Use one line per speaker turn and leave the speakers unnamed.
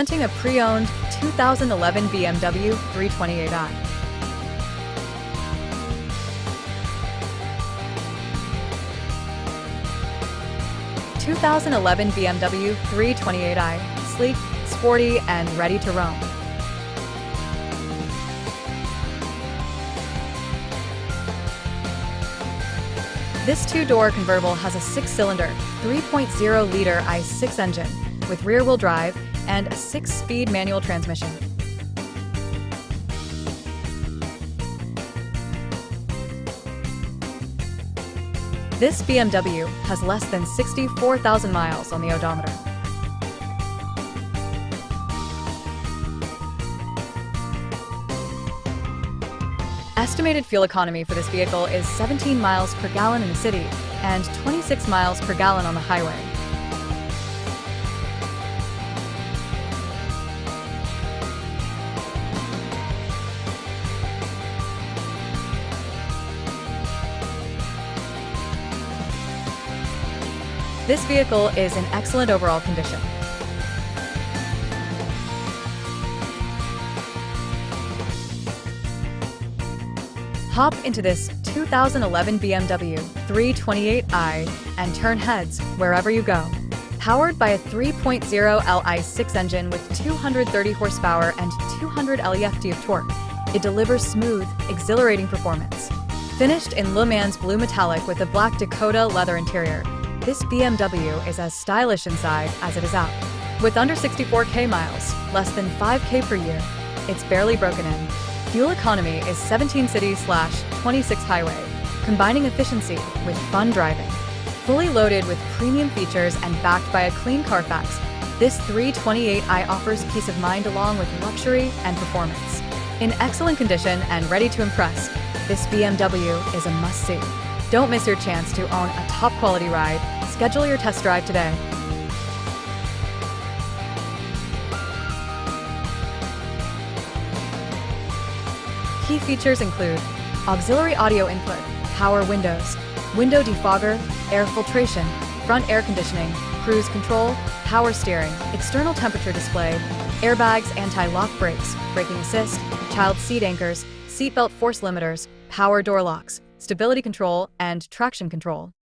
Presenting a pre-owned 2011 BMW 328i. BMW 328i, sleek, sporty, and ready to roam. This two-door convertible has a 6-cylinder, 3.0-liter i6 engine with rear-wheel drive and a 6-speed manual transmission. This BMW has less than 64,000 miles on the odometer. Estimated fuel economy for this vehicle is 17 miles per gallon in the city and 26 miles per gallon on the highway. This vehicle is in excellent overall condition. Hop into this 2011 BMW 328i and turn heads wherever you go. Powered by a 3.0 Li6 engine with 230 horsepower and 200 left of torque, it delivers smooth, exhilarating performance. Finished in Le Mans blue metallic with a Black Dakota leather interior, this BMW is as stylish inside as it is out. With under 64K miles, less than 5K per year, it's barely broken in. Fuel economy is 17 city/26 highway, combining efficiency with fun driving. Fully loaded with premium features and backed by a clean CARFAX, this 328i offers peace of mind along with luxury and performance. In excellent condition and ready to impress, this BMW is a must-see. Don't miss your chance to own a top-quality ride. Schedule your test drive today. Key features include auxiliary audio input, power windows, window defogger, air filtration, front air conditioning, cruise control, power steering, external temperature display, airbags, anti-lock brakes, braking assist, child seat anchors, seatbelt force limiters, power door locks, stability control, and traction control.